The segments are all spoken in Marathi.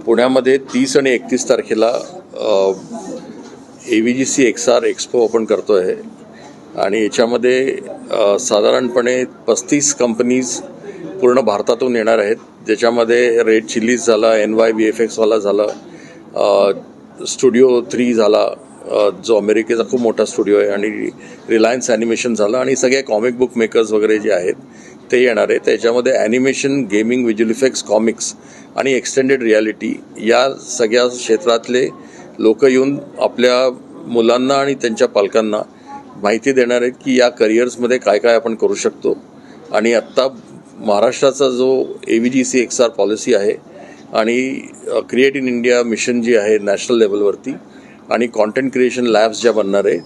पुण्यामध्ये 30 आणि 31 तारखेला AVGC XR एक्सपो आपण करतो आहे आणि याच्यामध्ये साधारणपणे 35 कंपनीज पूर्ण भारतातून येणार आहेत, ज्याच्यामध्ये रेड चिलीज झाला, NYVFX वाला झाला, स्टुडिओ 3 झाला जो अमेरिकेचा खूप मोठा स्टुडिओ आहे, आणि रिलायन्स ॲनिमेशन झाला, आणि सगळे कॉमिक बुक मेकर्स वगैरे जे आहेत ते येणार आहेत. त्याच्यामध्ये animation, gaming, visual effects, comics आणि एक्सटेंडेड रियालिटी या सगळ्या क्षेत्रातले लोक येऊन आपल्या मुलांना आणि त्यांच्या पालकांना माहिती देणार आहेत की या करिअर्समध्ये काय काय आपण करू शकतो. आणि आत्ता महाराष्ट्राचा जो AVGC XR पॉलिसी आहे आणि क्रिएट इन इंडिया मिशन जी आहे नॅशनल लेवलवरती, आणि कॉन्टेंट क्रिएशन लॅब्स ज्या बनणार आहे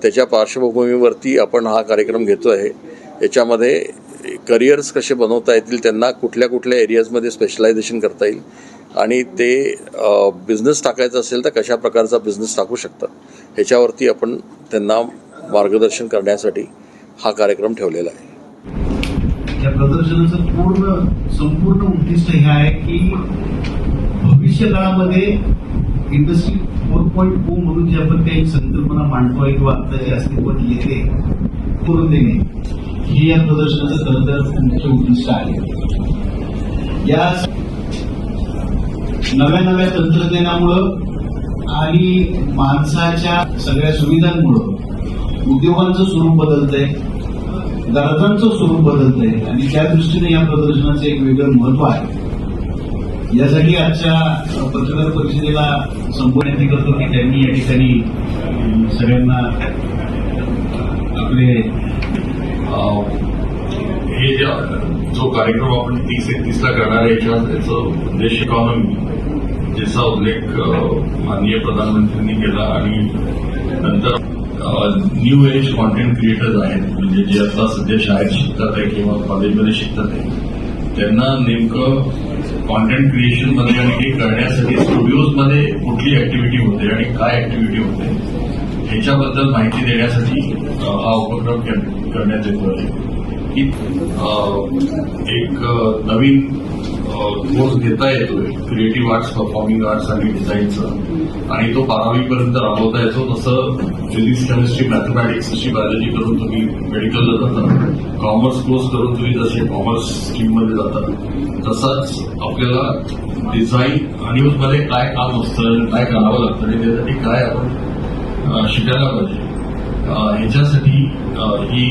त्याच्या पार्श्वभूमीवरती आपण हा कार्यक्रम घेतो आहे. याच्यामध्ये करिअर्स कसे बनवता येतील, त्यांना कुठल्या कुठल्या एरियाजमध्ये स्पेशलायझेशन करता येईल, आणि ते बिझनेस टाकायचा असेल तर कशा प्रकारचा बिझनेस टाकू शकतात ह्याच्यावरती आपण त्यांना मार्गदर्शन करण्यासाठी हा कार्यक्रम ठेवलेला आहे. या प्रदर्शनाचं संपूर्ण उद्दिष्ट हे आहे की भविष्य काळामध्ये इंडस्ट्री 4.0 म्हणून जी आपण काही संकल्पना मांडतोय किंवा आता जे अस्तित्वात येते करून देणे, हे या प्रदर्शनाचं खरं तर मुख्य उद्दिष्ट आहे. या नव्या तंत्रज्ञानामुळं आणि माणसाच्या सगळ्या सुविधांमुळं उद्योगांचं स्वरूप बदलतंय, गरजांचं स्वरूप बदलतंय, आणि त्या दृष्टीने या प्रदर्शनाचं एक वेगळं महत्व आहे. यासाठी आजच्या पत्रकार परिषदेला संबोधन करतो की त्यांनी या ठिकाणी सगळ्यांना आपले हे जो कार्यक्रम आपण 30-31 ला करणार आहे याचं देश इकॉनॉमी ज्याचा उल्लेख माननीय प्रधानमंत्र्यांनी केला, आणि नंतर न्यू एज कॉन्टेंट क्रिएटर्स आहेत, म्हणजे जे आता सध्या शाळेत शिकतात आहे किंवा कॉलेजमध्ये शिकतात आहे, त्यांना नेमकं कॉन्टेंट क्रिएशनमध्ये आणि हे करण्यासाठी स्टुडिओजमध्ये कुठली ऍक्टिव्हिटी होते आणि काय ऍक्टिव्हिटी होते ह्याच्याबद्दल माहिती देण्यासाठी हा उपक्रम करण्यात येतो आहे. की एक नवीन कोर्स घेता येतोय क्रिएटिव्ह आर्ट्स, परफॉर्मिंग आर्ट्स आणि डिझाईनचा, आणि तो 12वीपर्यंत राबवता येतो. तसं फिजिक्स, केमिस्ट्री, मॅथमॅटिक्स अशी बायोलॉजी करून तुम्ही मेडिकलला जाता, कॉमर्स कोर्स करून तुम्ही जसे कॉमर्स स्ट्रीममध्ये जाता, तसाच आपल्याला डिझाईन आणि मध्ये काय काम असतं, काय करावं लागतं आणि त्यासाठी काय आपण शिकायला पाहिजे ह्याच्यासाठी ही